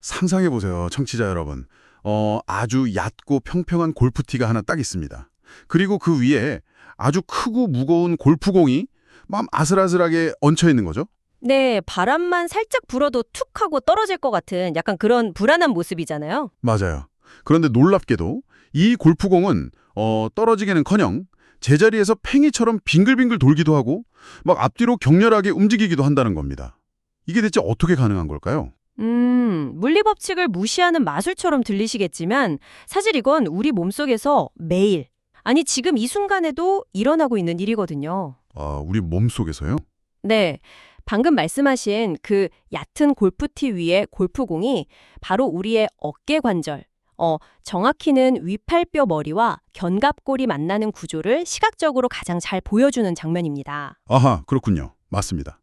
상상해보세요, 청취자 여러분. 아주 얕고 평평한 골프티가 하나 딱 있습니다. 그리고 그 위에 아주 크고 무거운 골프공이 막 아슬아슬하게 얹혀 있는 거죠? 네, 바람만 살짝 불어도 툭 하고 떨어질 것 같은 약간 그런 불안한 모습이잖아요. 맞아요. 그런데 놀랍게도 이 골프공은 떨어지기는커녕 제자리에서 팽이처럼 빙글빙글 돌기도 하고 막 앞뒤로 격렬하게 움직이기도 한다는 겁니다. 이게 대체 어떻게 가능한 걸까요? 물리법칙을 무시하는 마술처럼 들리시겠지만 사실 이건 우리 몸속에서 매일, 아니 지금 이 순간에도 일어나고 있는 일이거든요. 아, 우리 몸속에서요? 네, 방금 말씀하신 그 얕은 골프티 위에 골프공이 바로 우리의 어깨 관절, 정확히는 위팔뼈 머리와 견갑골이 만나는 구조를 시각적으로 가장 잘 보여주는 장면입니다. 아하, 그렇군요. 맞습니다.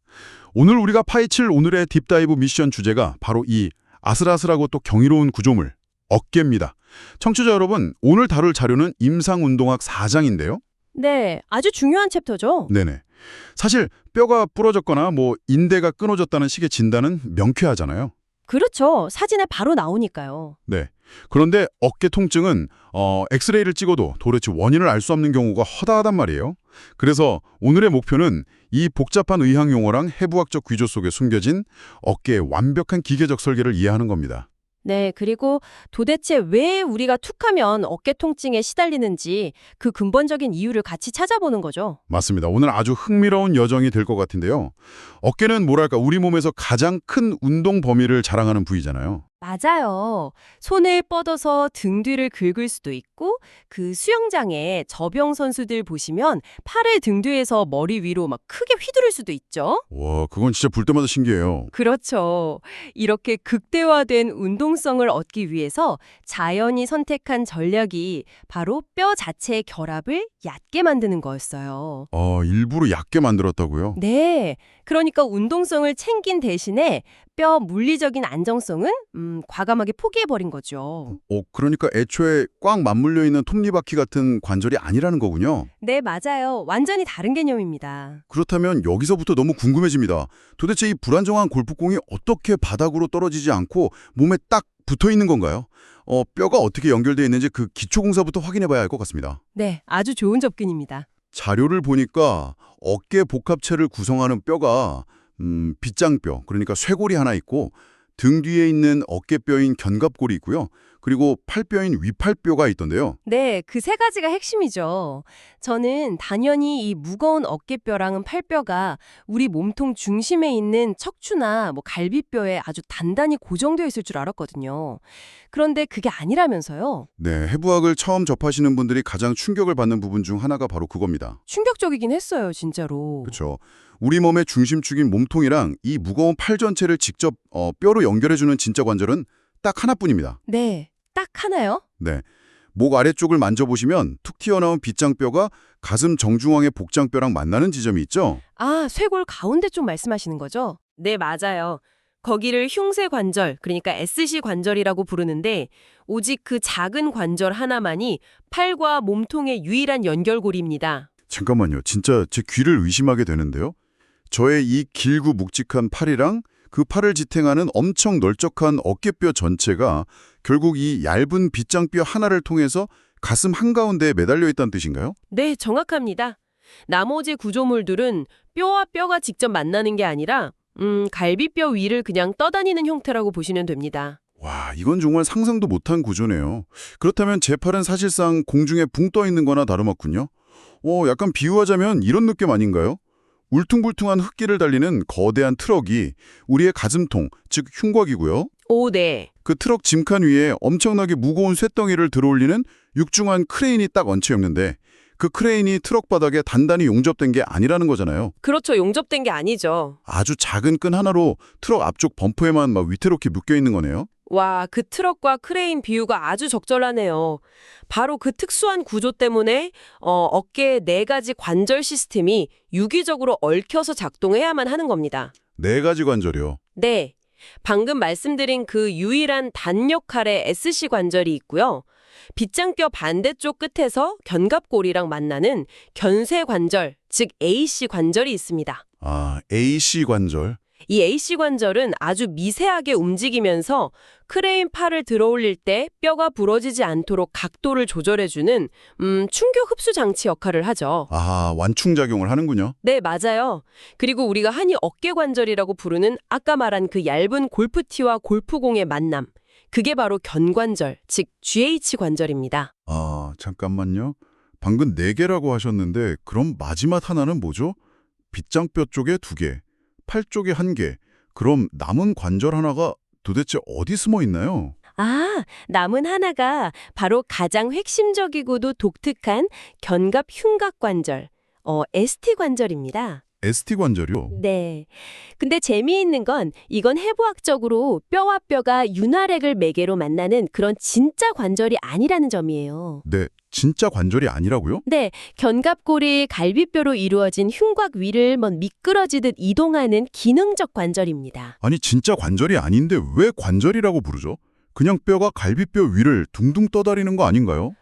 오늘 우리가 파헤칠 오늘의 딥다이브 미션 주제가 바로 이 아슬아슬하고 또 경이로운 구조물, 어깨입니다. 청취자 여러분, 오늘 다룰 자료는 임상운동학 4장인데요. 네, 아주 중요한 챕터죠. 네네. 사실 뼈가 부러졌거나 인대가 끊어졌다는 식의 진단은 명쾌하잖아요. 그렇죠. 사진에 바로 나오니까요. 네. 그런데 어깨 통증은 엑스레이를 찍어도 도대체 원인을 알 수 없는 경우가 허다하단 말이에요. 그래서 오늘의 목표는 이 복잡한 의학 용어랑 해부학적 귀조 속에 숨겨진 어깨의 완벽한 기계적 설계를 이해하는 겁니다. 네, 그리고 도대체 왜 우리가 툭하면 어깨 통증에 시달리는지 그 근본적인 이유를 같이 찾아보는 거죠. 맞습니다. 오늘 아주 흥미로운 여정이 될 것 같은데요. 어깨는 뭐랄까 우리 몸에서 가장 큰 운동 범위를 자랑하는 부위잖아요. 맞아요. 손을 뻗어서 등 뒤를 긁을 수도 있고 그 수영장에 저병 선수들 보시면 팔을 등 뒤에서 머리 위로 막 크게 휘두를 수도 있죠. 와, 그건 진짜 볼 때마다 신기해요. 그렇죠. 이렇게 극대화된 운동성을 얻기 위해서 자연이 선택한 전략이 바로 뼈 자체의 결합을 얕게 만드는 거였어요. 일부러 얕게 만들었다고요? 네. 그러니까 운동성을 챙긴 대신에 뼈 물리적인 안정성은 과감하게 포기해버린 거죠. 그러니까 애초에 꽉 맞물려 있는 톱니바퀴 같은 관절이 아니라는 거군요. 네, 맞아요. 완전히 다른 개념입니다. 그렇다면 여기서부터 너무 궁금해집니다. 도대체 이 불안정한 골프공이 어떻게 바닥으로 떨어지지 않고 몸에 딱 붙어 있는 건가요? 뼈가 어떻게 연결되어 있는지 그 기초공사부터 확인해 봐야 할 것 같습니다. 네, 아주 좋은 접근입니다. 자료를 보니까 어깨 복합체를 구성하는 뼈가 빗장뼈, 그러니까 쇄골이 하나 있고 등 뒤에 있는 어깨뼈인 견갑골이 있고요. 그리고 팔뼈인 위팔뼈가 있던데요. 네, 그 세 가지가 핵심이죠. 저는 당연히 이 무거운 어깨뼈랑은 팔뼈가 우리 몸통 중심에 있는 척추나 갈비뼈에 아주 단단히 고정되어 있을 줄 알았거든요. 그런데 그게 아니라면서요. 네, 해부학을 처음 접하시는 분들이 가장 충격을 받는 부분 중 하나가 바로 그겁니다. 충격적이긴 했어요, 진짜로. 그렇죠. 우리 몸의 중심축인 몸통이랑 이 무거운 팔 전체를 직접 뼈로 연결해주는 진짜 관절은 딱 하나뿐입니다. 네, 딱 하나요? 네, 목 아래쪽을 만져보시면 툭 튀어나온 빗장뼈가 가슴 정중앙의 복장뼈랑 만나는 지점이 있죠? 아, 쇄골 가운데 쪽 말씀하시는 거죠? 네, 맞아요. 거기를 흉쇄 관절, 그러니까 SC 관절이라고 부르는데 오직 그 작은 관절 하나만이 팔과 몸통의 유일한 연결고리입니다. 잠깐만요. 진짜 제 귀를 의심하게 되는데요. 저의 이 길고 묵직한 팔이랑 그 팔을 지탱하는 엄청 널쩍한 어깨뼈 전체가 결국 이 얇은 빗장뼈 하나를 통해서 가슴 한가운데에 매달려 있다는 뜻인가요? 네, 정확합니다. 나머지 구조물들은 뼈와 뼈가 직접 만나는 게 아니라 갈비뼈 위를 그냥 떠다니는 형태라고 보시면 됩니다. 와, 이건 정말 상상도 못한 구조네요. 그렇다면 제 팔은 사실상 공중에 붕 떠 있는 거나 다름없군요. 약간 비유하자면 이런 느낌 아닌가요? 울퉁불퉁한 흙길을 달리는 거대한 트럭이 우리의 가슴통, 즉 흉곽이고요. 오, 네. 그 트럭 짐칸 위에 엄청나게 무거운 쇳덩이를 들어올리는 육중한 크레인이 딱 얹혀 있는데 그 크레인이 트럭 바닥에 단단히 용접된 게 아니라는 거잖아요. 그렇죠. 용접된 게 아니죠. 아주 작은 끈 하나로 트럭 앞쪽 범퍼에만 막 위태롭게 묶여 있는 거네요. 와, 그 트럭과 크레인 비유가 아주 적절하네요. 바로 그 특수한 구조 때문에 어깨의 네 가지 관절 시스템이 유기적으로 얽혀서 작동해야만 하는 겁니다. 네 가지 관절이요. 네, 방금 말씀드린 그 유일한 단 역할의 SC 관절이 있고요. 빗장뼈 반대쪽 끝에서 견갑골이랑 만나는 견쇄 관절, 즉 AC 관절이 있습니다. 아, AC 관절. 이 AC 관절은 아주 미세하게 움직이면서 크레인 팔을 들어 올릴 때 뼈가 부러지지 않도록 각도를 조절해주는 충격 흡수 장치 역할을 하죠. 아, 완충작용을 하는군요. 네, 맞아요. 그리고 우리가 흔히 어깨 관절이라고 부르는 아까 말한 그 얇은 골프티와 골프공의 만남. 그게 바로 견관절, 즉 GH 관절입니다. 아, 잠깐만요. 방금 4개라고 하셨는데 그럼 마지막 하나는 뭐죠? 빗장뼈 쪽에 2개, 팔 쪽에 1개. 그럼 남은 관절 하나가 도대체 어디 숨어 있나요? 아, 남은 하나가 바로 가장 핵심적이고도 독특한 견갑 흉곽 관절, ST 관절입니다. ST 관절이요? 네. 근데 재미있는 건 이건 해부학적으로 뼈와 뼈가 윤활액을 매개로 만나는 그런 진짜 관절이 아니라는 점이에요. 네, 진짜 관절이 아니라고요? 네, 견갑골이 갈비뼈로 이루어진 흉곽 위를 미끄러지듯 이동하는 기능적 관절입니다. 아니, 진짜 관절이 아닌데 왜 관절이라고 부르죠? 그냥 뼈가 갈비뼈 위를 둥둥 떠다니는 거 아닌가요?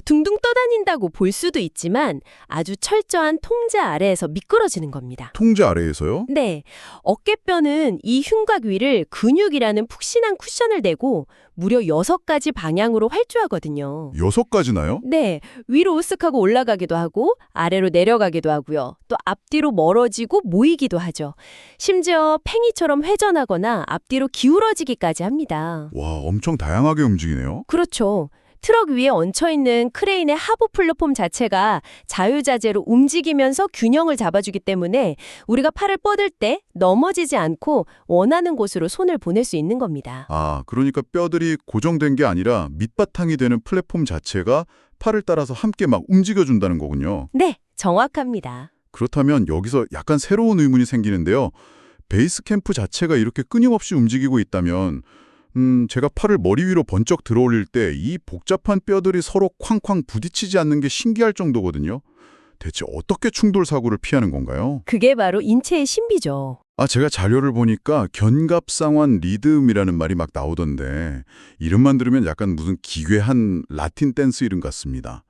둥둥 떠다닌다고 볼 수도 있지만 아주 철저한 통제 아래에서 미끄러지는 겁니다. 통제 아래에서요? 네, 어깨뼈는 이 흉곽 위를 근육이라는 푹신한 쿠션을 대고 무려 6가지 방향으로 활주하거든요. 6가지나요? 네, 위로 으쓱하고 올라가기도 하고 아래로 내려가기도 하고요. 또 앞뒤로 멀어지고 모이기도 하죠. 심지어 팽이처럼 회전하거나 앞뒤로 기울어지기까지 합니다. 와, 엄청 다양하게 움직이네요. 그렇죠. 트럭 위에 얹혀있는 크레인의 하부 플랫폼 자체가 자유자재로 움직이면서 균형을 잡아주기 때문에 우리가 팔을 뻗을 때 넘어지지 않고 원하는 곳으로 손을 보낼 수 있는 겁니다. 아, 그러니까 뼈들이 고정된 게 아니라 밑바탕이 되는 플랫폼 자체가 팔을 따라서 함께 막 움직여준다는 거군요. 네, 정확합니다. 그렇다면 여기서 약간 새로운 의문이 생기는데요. 베이스 캠프 자체가 이렇게 끊임없이 움직이고 있다면 제가 팔을 머리 위로 번쩍 들어 올릴 때 이 복잡한 뼈들이 서로 쾅쾅 부딪히지 않는 게 신기할 정도거든요. 대체 어떻게 충돌 사고를 피하는 건가요? 그게 바로 인체의 신비죠. 아, 제가 자료를 보니까 견갑상완 리듬이라는 말이 막 나오던데 이름만 들으면 약간 무슨 기괴한 라틴 댄스 이름 같습니다.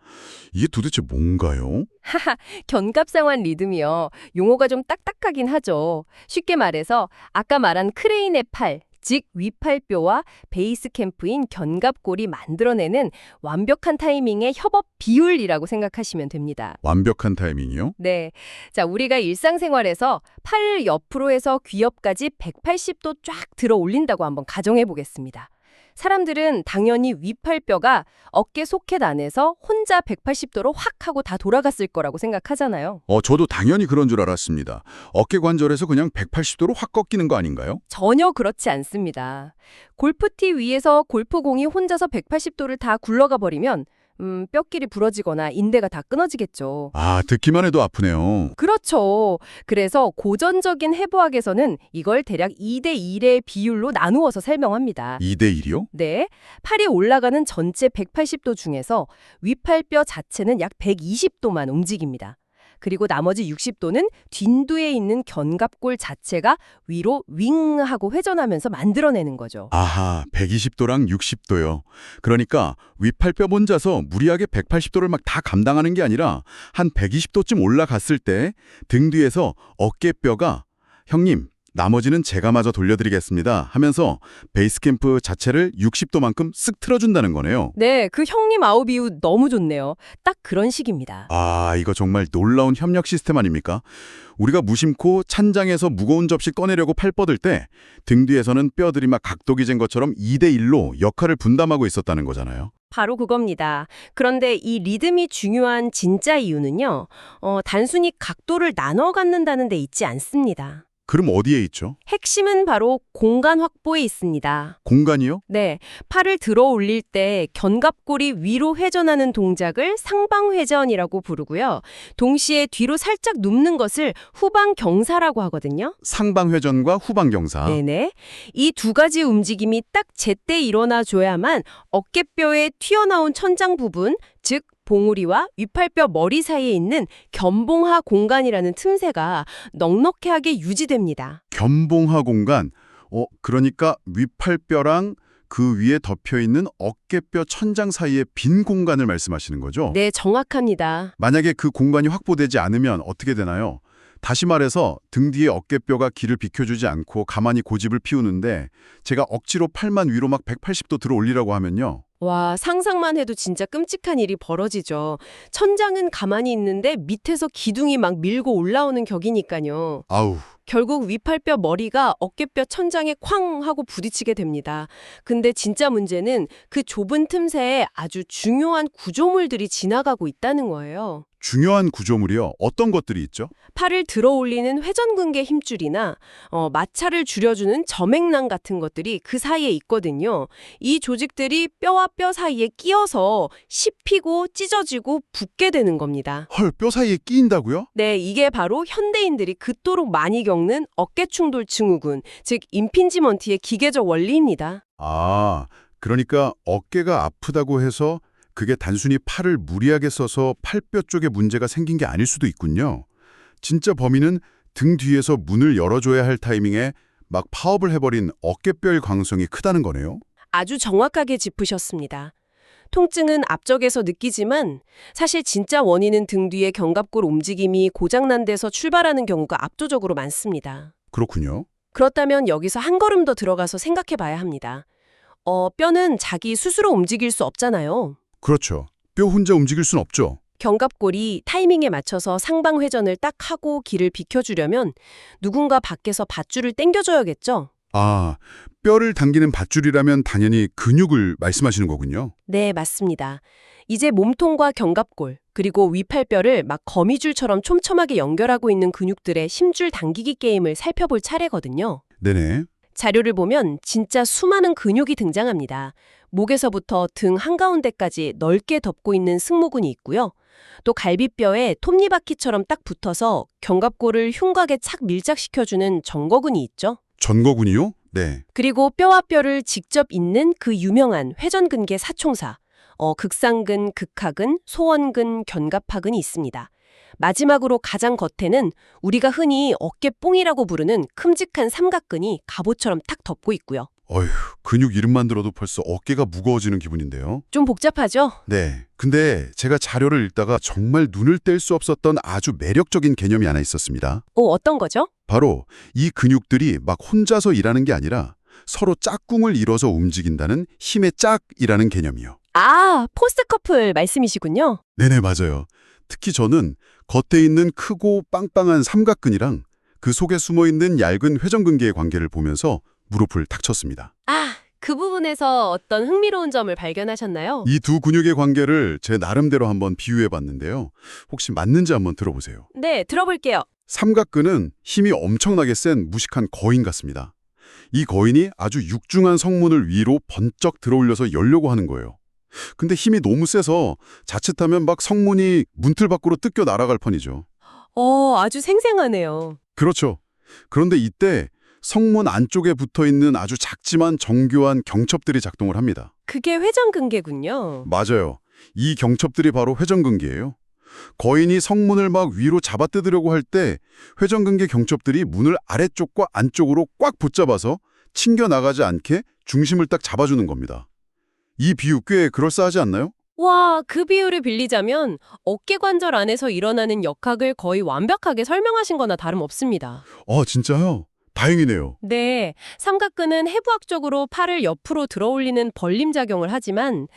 이게 도대체 뭔가요? 견갑상완 리듬이요. 용어가 좀 딱딱하긴 하죠. 쉽게 말해서 아까 말한 크레인의 팔, 즉 위팔뼈와 베이스 캠프인 견갑골이 만들어내는 완벽한 타이밍의 협업 비율이라고 생각하시면 됩니다. 완벽한 타이밍이요? 네. 자, 우리가 일상생활에서 팔을 옆으로 해서 귀 옆까지 180도 쫙 들어 올린다고 한번 가정해 보겠습니다. 사람들은 당연히 위팔뼈가 어깨 소켓 안에서 혼자 180도로 확 하고 다 돌아갔을 거라고 생각하잖아요. 저도 당연히 그런 줄 알았습니다. 어깨 관절에서 그냥 180도로 확 꺾이는 거 아닌가요? 전혀 그렇지 않습니다. 골프티 위에서 골프공이 혼자서 180도를 다 굴러가 버리면 뼈끼리 부러지거나 인대가 다 끊어지겠죠. 아, 듣기만 해도 아프네요. 그렇죠. 그래서 고전적인 해부학에서는 이걸 대략 2대1의 비율로 나누어서 설명합니다. 2대1이요? 네, 팔이 올라가는 전체 180도 중에서 위팔뼈 자체는 약 120도만 움직입니다. 그리고 나머지 60도는 뒷두에 있는 견갑골 자체가 위로 윙 하고 회전하면서 만들어내는 거죠. 아하, 120도랑 60도요. 그러니까 위팔뼈 혼자서 무리하게 180도를 막 다 감당하는 게 아니라 한 120도쯤 올라갔을 때 등 뒤에서 어깨뼈가 형님, 나머지는 제가 마저 돌려드리겠습니다 하면서 베이스 캠프 자체를 60도만큼 쓱 틀어준다는 거네요. 네, 그 형님 아웃 이유 너무 좋네요. 딱 그런 식입니다. 아, 이거 정말 놀라운 협력 시스템 아닙니까? 우리가 무심코 찬장에서 무거운 접시 꺼내려고 팔 뻗을 때 등 뒤에서는 뼈들이 막 각도기 잰 것처럼 2대1로 역할을 분담하고 있었다는 거잖아요. 바로 그겁니다. 그런데 이 리듬이 중요한 진짜 이유는요. 단순히 각도를 나눠 갖는다는 데 있지 않습니다. 그럼 어디에 있죠? 핵심은 바로 공간 확보에 있습니다. 공간이요? 네, 팔을 들어 올릴 때 견갑골이 위로 회전하는 동작을 상방회전이라고 부르고요. 동시에 뒤로 살짝 눕는 것을 후방경사라고 하거든요. 상방회전과 후방경사. 네네. 이 2가지 움직임이 딱 제때 일어나줘야만 어깨뼈의 튀어나온 천장 부분, 즉 봉우리와 위팔뼈 머리 사이에 있는 견봉하 공간이라는 틈새가 넉넉하게 유지됩니다. 견봉하 공간. 그러니까 위팔뼈랑 그 위에 덮여있는 어깨뼈 천장 사이의 빈 공간을 말씀하시는 거죠? 네, 정확합니다. 만약에 그 공간이 확보되지 않으면 어떻게 되나요? 다시 말해서 등 뒤에 어깨뼈가 길을 비켜주지 않고 가만히 고집을 피우는데 제가 억지로 팔만 위로 막 180도 들어 올리라고 하면요. 와, 상상만 해도 진짜 끔찍한 일이 벌어지죠. 천장은 가만히 있는데 밑에서 기둥이 막 밀고 올라오는 격이니까요. 아우, 결국 위팔뼈 머리가 어깨뼈 천장에 쾅 하고 부딪히게 됩니다. 근데 진짜 문제는 그 좁은 틈새에 아주 중요한 구조물들이 지나가고 있다는 거예요. 중요한 구조물이요. 어떤 것들이 있죠? 팔을 들어 올리는 회전근개 힘줄이나 마찰을 줄여주는 점액낭 같은 것들이 그 사이에 있거든요. 이 조직들이 뼈와 뼈 사이에 끼어서 씹히고 찢어지고 붓게 되는 겁니다. 헐, 뼈 사이에 끼인다고요? 네, 이게 바로 현대인들이 그토록 많이 겪는 어깨충돌 증후군, 즉 임핀지먼트의 기계적 원리입니다. 아, 그러니까 어깨가 아프다고 해서 그게 단순히 팔을 무리하게 써서 팔뼈 쪽에 문제가 생긴 게 아닐 수도 있군요. 진짜 범인은 등 뒤에서 문을 열어줘야 할 타이밍에 막 파업을 해버린 어깨뼈일 가능성이 크다는 거네요. 아주 정확하게 짚으셨습니다. 통증은 앞쪽에서 느끼지만 사실 진짜 원인은 등 뒤의 견갑골 움직임이 고장난 데서 출발하는 경우가 압도적으로 많습니다. 그렇군요. 그렇다면 여기서 한 걸음 더 들어가서 생각해 봐야 합니다. 뼈는 자기 스스로 움직일 수 없잖아요. 그렇죠. 뼈 혼자 움직일 순 없죠. 견갑골이 타이밍에 맞춰서 상방 회전을 딱 하고 길을 비켜주려면 누군가 밖에서 밧줄을 당겨줘야겠죠? 아, 뼈를 당기는 밧줄이라면 당연히 근육을 말씀하시는 거군요. 네, 맞습니다. 이제 몸통과 견갑골, 그리고 위팔뼈를 막 거미줄처럼 촘촘하게 연결하고 있는 근육들의 힘줄 당기기 게임을 살펴볼 차례거든요. 네네. 자료를 보면 진짜 수많은 근육이 등장합니다. 목에서부터 등 한가운데까지 넓게 덮고 있는 승모근이 있고요. 또 갈비뼈에 톱니바퀴처럼 딱 붙어서 견갑골을 흉곽에 착 밀착시켜주는 전거근이 있죠. 전거근이요? 네. 그리고 뼈와 뼈를 직접 잇는 그 유명한 회전근개 사총사, 극상근, 극하근, 소원근, 견갑하근이 있습니다. 마지막으로 가장 겉에는 우리가 흔히 어깨뽕이라고 부르는 큼직한 삼각근이 갑옷처럼 탁 덮고 있고요. 어휴, 근육 이름만 들어도 벌써 어깨가 무거워지는 기분인데요. 좀 복잡하죠? 네. 근데 제가 자료를 읽다가 정말 눈을 뗄 수 없었던 아주 매력적인 개념이 하나 있었습니다. 어떤 거죠? 바로 이 근육들이 막 혼자서 일하는 게 아니라 서로 짝꿍을 이뤄서 움직인다는 힘의 짝이라는 개념이요. 아, 포스트 커플 말씀이시군요. 네네, 맞아요. 특히 저는 겉에 있는 크고 빵빵한 삼각근이랑 그 속에 숨어있는 얇은 회전근개의 관계를 보면서 무릎을 탁 쳤습니다. 아, 그 부분에서 어떤 흥미로운 점을 발견하셨나요? 이 두 근육의 관계를 제 나름대로 한번 비유해봤는데요. 혹시 맞는지 한번 들어보세요. 네, 들어볼게요. 삼각근은 힘이 엄청나게 센 무식한 거인 같습니다. 이 거인이 아주 육중한 성문을 위로 번쩍 들어올려서 열려고 하는 거예요. 근데 힘이 너무 세서 자칫하면 막 성문이 문틀 밖으로 뜯겨 날아갈 뻔이죠. 아주 생생하네요. 그렇죠. 그런데 이때 성문 안쪽에 붙어있는 아주 작지만 정교한 경첩들이 작동을 합니다. 그게 회전근개군요. 맞아요. 이 경첩들이 바로 회전근개예요. 거인이 성문을 막 위로 잡아뜯으려고 할 때 회전근개 경첩들이 문을 아래쪽과 안쪽으로 꽉 붙잡아서 튕겨나가지 않게 중심을 딱 잡아주는 겁니다. 이 비유 꽤 그럴싸하지 않나요? 와, 그 비유를 빌리자면 어깨관절 안에서 일어나는 역학을 거의 완벽하게 설명하신 거나 다름없습니다. 진짜요? 다행이네요. 네, 삼각근은 해부학적으로 팔을 옆으로 들어올리는 벌림 작용을 하지만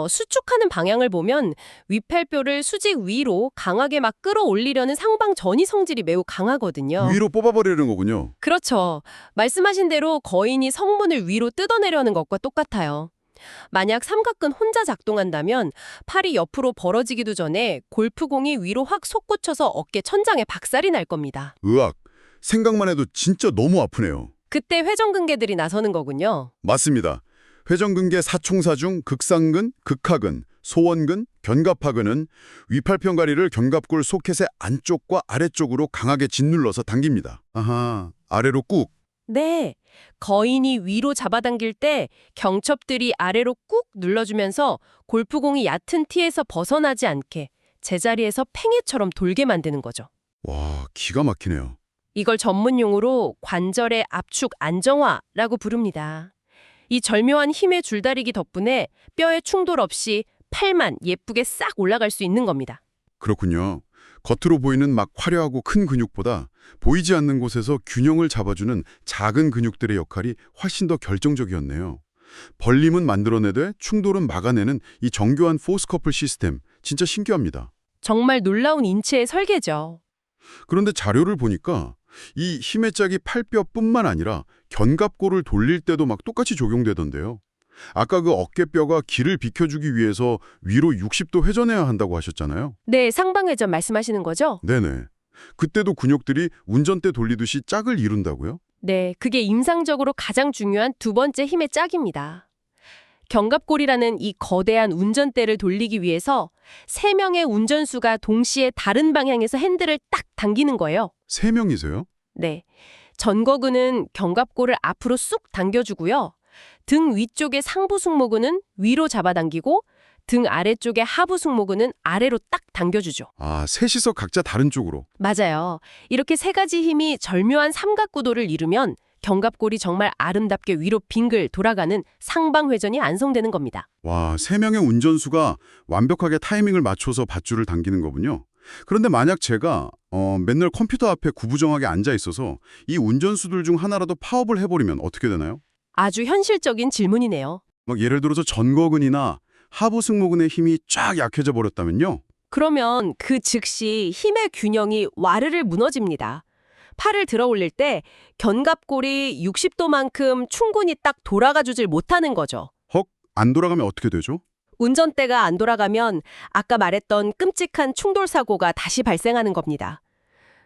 수축하는 방향을 보면 위팔뼈를 수직 위로 강하게 막 끌어올리려는 상방 전이 성질이 매우 강하거든요. 위로 뽑아버리는 거군요. 그렇죠. 말씀하신 대로 거인이 성문을 위로 뜯어내려는 것과 똑같아요. 만약 삼각근 혼자 작동한다면 팔이 옆으로 벌어지기도 전에 골프공이 위로 확 솟구쳐서 어깨 천장에 박살이 날 겁니다. 으악, 생각만 해도 진짜 너무 아프네요. 그때 회전근개들이 나서는 거군요. 맞습니다. 회전근개 사총사 중 극상근, 극하근, 소원근, 견갑하근은 위팔편가리를 견갑골 소켓의 안쪽과 아래쪽으로 강하게 짓눌러서 당깁니다. 아하, 아래로 꾹. 네, 거인이 위로 잡아당길 때 경첩들이 아래로 꾹 눌러주면서 골프공이 얕은 티에서 벗어나지 않게 제자리에서 팽이처럼 돌게 만드는 거죠. 와, 기가 막히네요. 이걸 전문 용어로 관절의 압축 안정화라고 부릅니다. 이 절묘한 힘의 줄다리기 덕분에 뼈의 충돌 없이 팔만 예쁘게 싹 올라갈 수 있는 겁니다. 그렇군요. 겉으로 보이는 막 화려하고 큰 근육보다 보이지 않는 곳에서 균형을 잡아주는 작은 근육들의 역할이 훨씬 더 결정적이었네요. 벌림은 만들어내되 충돌은 막아내는 이 정교한 포스 커플 시스템, 진짜 신기합니다. 정말 놀라운 인체의 설계죠. 그런데 자료를 보니까 이 힘의 짝이 팔뼈뿐만 아니라 견갑골을 돌릴 때도 막 똑같이 적용되던데요. 아까 그 어깨뼈가 길을 비켜주기 위해서 위로 60도 회전해야 한다고 하셨잖아요. 네, 상방회전 말씀하시는 거죠? 네네. 그때도 근육들이 운전대 돌리듯이 짝을 이룬다고요? 네, 그게 임상적으로 가장 중요한 두 번째 힘의 짝입니다. 견갑골이라는 이 거대한 운전대를 돌리기 위해서 3명의 운전수가 동시에 다른 방향에서 핸들을 딱 당기는 거예요. 3명이세요? 네. 전거근은 견갑골을 앞으로 쑥 당겨주고요. 등 위쪽의 상부 승모근은 위로 잡아당기고 등 아래쪽의 하부 승모근은 아래로 딱 당겨주죠. 아, 셋이서 각자 다른 쪽으로. 맞아요. 이렇게 3가지 힘이 절묘한 삼각구도를 이루면 견갑골이 정말 아름답게 위로 빙글 돌아가는 상방회전이 완성되는 겁니다. 와, 3명의 운전수가 완벽하게 타이밍을 맞춰서 밧줄을 당기는 거군요. 그런데 만약 제가 맨날 컴퓨터 앞에 구부정하게 앉아 있어서 이 운전수들 중 하나라도 파업을 해버리면 어떻게 되나요? 아주 현실적인 질문이네요. 막 예를 들어서 전거근이나 하부 승모근의 힘이 쫙 약해져 버렸다면요? 그러면 그 즉시 힘의 균형이 와르르 무너집니다. 팔을 들어 올릴 때 견갑골이 60도만큼 충분히 딱 돌아가 주질 못하는 거죠. 헉, 안 돌아가면 어떻게 되죠? 운전대가 안 돌아가면 아까 말했던 끔찍한 충돌 사고가 다시 발생하는 겁니다.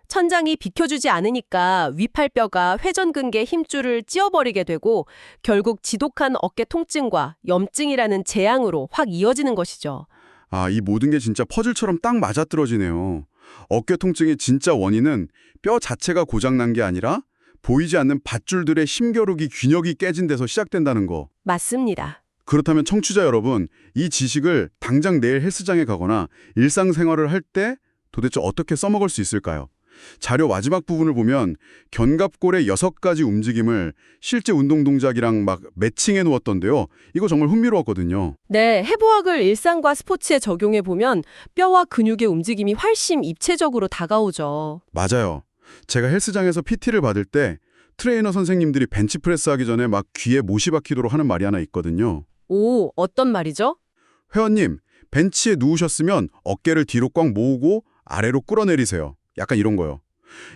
천장이 비켜주지 않으니까 위팔뼈가 회전근개 힘줄을 찧어버리게 되고 결국 지독한 어깨 통증과 염증이라는 재앙으로 확 이어지는 것이죠. 아, 이 모든 게 진짜 퍼즐처럼 딱 맞아떨어지네요. 어깨 통증의 진짜 원인은 뼈 자체가 고장난 게 아니라 보이지 않는 밧줄들의 힘겨루기 균형이 깨진 데서 시작된다는 거. 맞습니다. 그렇다면 청취자 여러분, 이 지식을 당장 내일 헬스장에 가거나 일상생활을 할 때 도대체 어떻게 써먹을 수 있을까요? 자료 마지막 부분을 보면 견갑골의 6가지 움직임을 실제 운동 동작이랑 막 매칭해 놓았던데요. 이거 정말 흥미로웠거든요. 네, 해부학을 일상과 스포츠에 적용해 보면 뼈와 근육의 움직임이 훨씬 입체적으로 다가오죠. 맞아요. 제가 헬스장에서 PT를 받을 때 트레이너 선생님들이 벤치프레스 하기 전에 막 귀에 못이 박히도록 하는 말이 하나 있거든요. 오, 어떤 말이죠? 회원님, 벤치에 누우셨으면 어깨를 뒤로 꽉 모으고 아래로 끌어내리세요. 약간 이런 거요.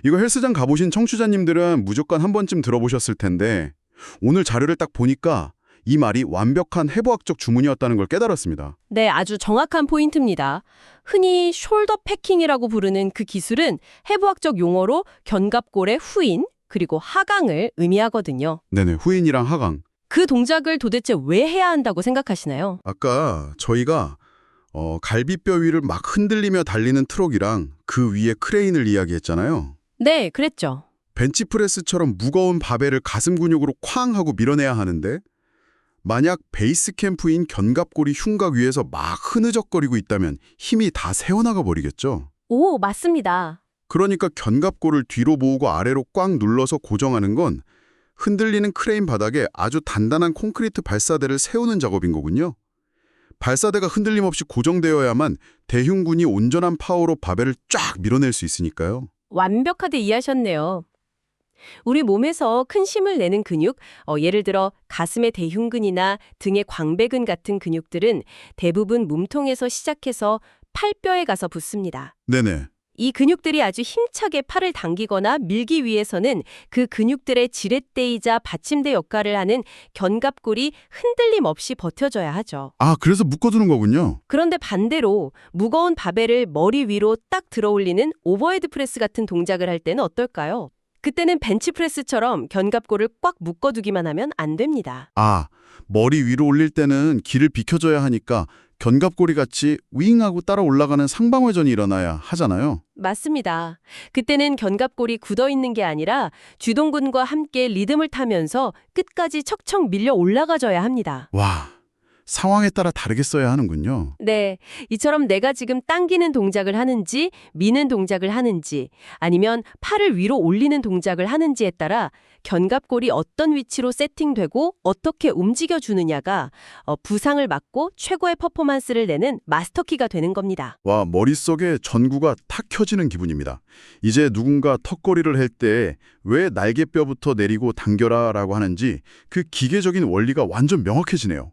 이거 헬스장 가보신 청취자님들은 무조건 한 번쯤 들어보셨을 텐데 오늘 자료를 딱 보니까 이 말이 완벽한 해부학적 주문이었다는 걸 깨달았습니다. 네, 아주 정확한 포인트입니다. 흔히 숄더 패킹이라고 부르는 그 기술은 해부학적 용어로 견갑골의 후인 그리고 하강을 의미하거든요. 네네, 후인이랑 하강. 그 동작을 도대체 왜 해야 한다고 생각하시나요? 아까 저희가 갈비뼈 위를 막 흔들리며 달리는 트럭이랑 그 위에 크레인을 이야기했잖아요. 네, 그랬죠. 벤치프레스처럼 무거운 바벨을 가슴 근육으로 쾅 하고 밀어내야 하는데 만약 베이스 캠프인 견갑골이 흉곽 위에서 막 흐느적거리고 있다면 힘이 다 새어나가 버리겠죠. 오, 맞습니다. 그러니까 견갑골을 뒤로 모으고 아래로 꽉 눌러서 고정하는 건 흔들리는 크레인 바닥에 아주 단단한 콘크리트 발사대를 세우는 작업인 거군요. 발사대가 흔들림 없이 고정되어야만 대흉근이 온전한 파워로 바벨을 쫙 밀어낼 수 있으니까요. 완벽하게 이해하셨네요. 우리 몸에서 큰 힘을 내는 근육, 예를 들어 가슴의 대흉근이나 등의 광배근 같은 근육들은 대부분 몸통에서 시작해서 팔뼈에 가서 붙습니다. 네네. 이 근육들이 아주 힘차게 팔을 당기거나 밀기 위해서는 그 근육들의 지렛대이자 받침대 역할을 하는 견갑골이 흔들림 없이 버텨줘야 하죠. 아, 그래서 묶어두는 거군요. 그런데 반대로 무거운 바벨을 머리 위로 딱 들어 올리는 오버헤드 프레스 같은 동작을 할 때는 어떨까요? 그때는 벤치프레스처럼 견갑골을 꽉 묶어두기만 하면 안 됩니다. 아, 머리 위로 올릴 때는 길을 비켜줘야 하니까 견갑골이 같이 윙하고 따라 올라가는 상방회전이 일어나야 하잖아요. 맞습니다. 그때는 견갑골이 굳어있는 게 아니라 주동근과 함께 리듬을 타면서 끝까지 척척 밀려 올라가줘야 합니다. 와, 상황에 따라 다르게 써야 하는군요. 네, 이처럼 내가 지금 당기는 동작을 하는지, 미는 동작을 하는지, 아니면 팔을 위로 올리는 동작을 하는지에 따라 견갑골이 어떤 위치로 세팅되고 어떻게 움직여주느냐가 부상을 막고 최고의 퍼포먼스를 내는 마스터키가 되는 겁니다. 와, 머릿속에 전구가 탁 켜지는 기분입니다. 이제 누군가 턱걸이를 할 때 왜 날개뼈부터 내리고 당겨라라고 하는지 그 기계적인 원리가 완전 명확해지네요.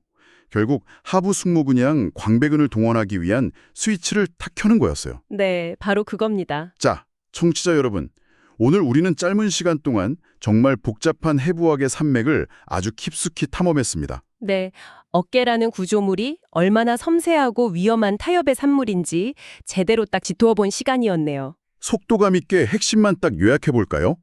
결국 하부 승모근이랑 광배근을 동원하기 위한 스위치를 탁 켜는 거였어요. 네, 바로 그겁니다. 자, 청취자 여러분. 오늘 우리는 짧은 시간 동안 정말 복잡한 해부학의 산맥을 아주 깊숙이 탐험했습니다. 네, 어깨라는 구조물이 얼마나 섬세하고 위험한 타협의 산물인지 제대로 딱 짚어본 본 시간이었네요. 속도감 있게 핵심만 딱 요약해 볼까요?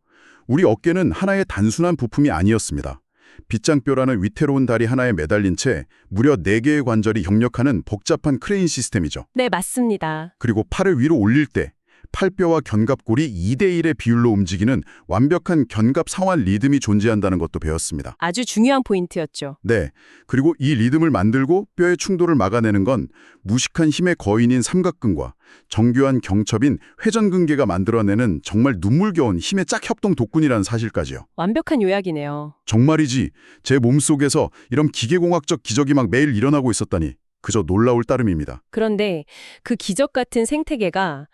우리 어깨는 하나의 단순한 부품이 아니었습니다. 빗장뼈라는 위태로운 다리 하나에 매달린 채 무려 4개의 관절이 협력하는 복잡한 크레인 시스템이죠. 네, 맞습니다. 그리고 팔을 위로 올릴 때 팔뼈와 견갑골이 2대1의 비율로 움직이는 완벽한 견갑 상완 리듬이 존재한다는 것도 배웠습니다. 아주 중요한 포인트였죠. 네, 그리고 이 리듬을 만들고 뼈의 충돌을 막아내는 건 무식한 힘의 거인인 삼각근과 정교한 경첩인 회전근개가 만들어내는 정말 눈물겨운 힘의 짝협동 독군이라는 사실까지요. 완벽한 요약이네요. 정말이지, 제 몸속에서 이런 기계공학적 기적이 막 매일 일어나고 있었다니 그저 놀라울 따름입니다. 그런데 그 기적 같은 생태계가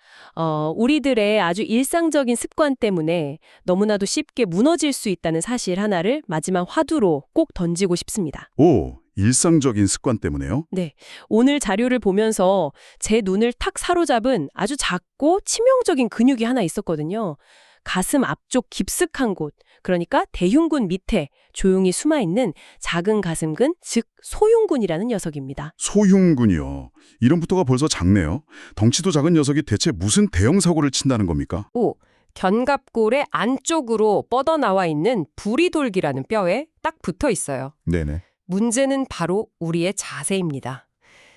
우리들의 아주 일상적인 습관 때문에 너무나도 쉽게 무너질 수 있다는 사실 하나를 마지막 화두로 꼭 던지고 싶습니다. 오, 일상적인 습관 때문에요? 네, 오늘 자료를 보면서 제 눈을 탁 사로잡은 아주 작고 치명적인 근육이 하나 있었거든요. 가슴 앞쪽 깊숙한 곳, 그러니까 대흉근 밑에 조용히 숨어있는 작은 가슴근, 즉 소흉근이라는 녀석입니다. 소흉근이요. 이름부터가 벌써 작네요. 덩치도 작은 녀석이 대체 무슨 대형 사고를 친다는 겁니까? 5. 견갑골의 안쪽으로 뻗어나와 있는 부리돌기라는 뼈에 딱 붙어 있어요. 네네. 문제는 바로 우리의 자세입니다.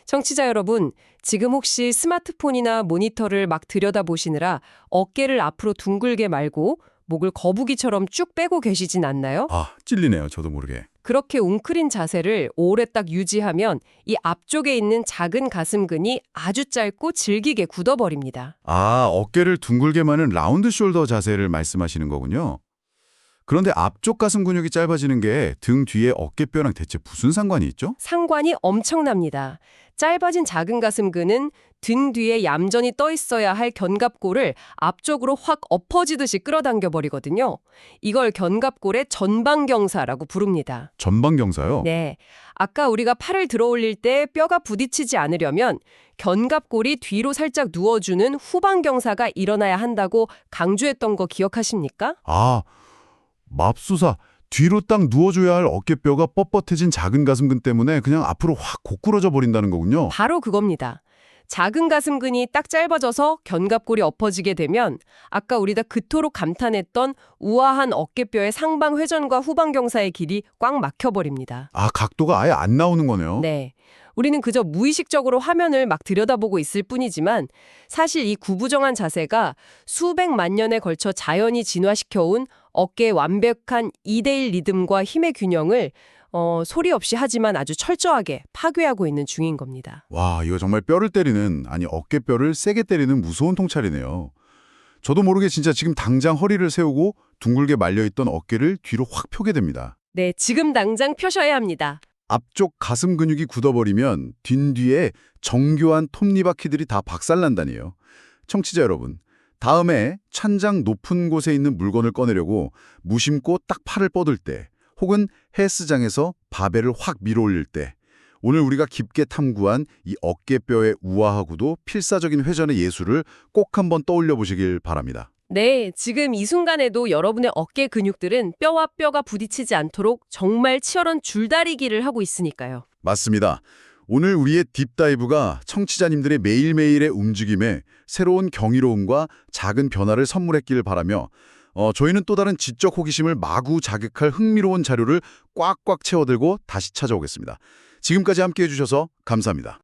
청취자 여러분, 지금 혹시 스마트폰이나 모니터를 막 들여다보시느라 어깨를 앞으로 둥글게 말고 목을 거북이처럼 쭉 빼고 계시진 않나요? 아, 찔리네요. 저도 모르게. 그렇게 웅크린 자세를 오래 딱 유지하면 이 앞쪽에 있는 작은 가슴근이 아주 짧고 질기게 굳어버립니다. 아, 어깨를 둥글게 마는 라운드 숄더 자세를 말씀하시는 거군요. 그런데 앞쪽 가슴 근육이 짧아지는 게 등 뒤에 어깨뼈랑 대체 무슨 상관이 있죠? 상관이 엄청납니다. 짧아진 작은 가슴근은 등 뒤에 얌전히 떠 있어야 할 견갑골을 앞쪽으로 확 엎어지듯이 끌어당겨 버리거든요. 이걸 견갑골의 전방경사라고 부릅니다. 전방경사요? 네. 아까 우리가 팔을 들어 올릴 때 뼈가 부딪히지 않으려면 견갑골이 뒤로 살짝 누워주는 후방경사가 일어나야 한다고 강조했던 거 기억하십니까? 아, 맙소사. 뒤로 딱 누워줘야 할 어깨뼈가 뻣뻣해진 작은 가슴근 때문에 그냥 앞으로 확 고꾸러져 버린다는 거군요. 바로 그겁니다. 작은 가슴근이 딱 짧아져서 견갑골이 엎어지게 되면 아까 우리가 그토록 감탄했던 우아한 어깨뼈의 상방 회전과 후방 경사의 길이 꽉 막혀버립니다. 아, 각도가 아예 안 나오는 거네요. 네. 우리는 그저 무의식적으로 화면을 막 들여다보고 있을 뿐이지만 사실 이 구부정한 자세가 수백만 년에 걸쳐 자연이 진화시켜온 어깨의 완벽한 2대1 리듬과 힘의 균형을 소리 없이 하지만 아주 철저하게 파괴하고 있는 중인 겁니다. 와, 이거 정말 뼈를 때리는, 아니 어깨뼈를 세게 때리는 무서운 통찰이네요. 저도 모르게 진짜 지금 당장 허리를 세우고 둥글게 말려있던 어깨를 뒤로 확 펴게 됩니다. 네, 지금 당장 펴셔야 합니다. 앞쪽 가슴 근육이 굳어버리면 뒷뒤에 정교한 톱니바퀴들이 다 박살난다니요. 청취자 여러분, 다음에 찬장 높은 곳에 있는 물건을 꺼내려고 무심코 딱 팔을 뻗을 때 혹은 헬스장에서 바벨을 확 밀어 올릴 때 오늘 우리가 깊게 탐구한 이 어깨뼈의 우아하고도 필사적인 회전의 예술을 꼭 한번 떠올려 보시길 바랍니다. 네, 지금 이 순간에도 여러분의 어깨 근육들은 뼈와 뼈가 부딪히지 않도록 정말 치열한 줄다리기를 하고 있으니까요. 맞습니다. 오늘 우리의 딥다이브가 청취자님들의 매일매일의 움직임에 새로운 경이로움과 작은 변화를 선물했기를 바라며 저희는 또 다른 지적 호기심을 마구 자극할 흥미로운 자료를 꽉꽉 채워들고 다시 찾아오겠습니다. 지금까지 함께해 주셔서 감사합니다.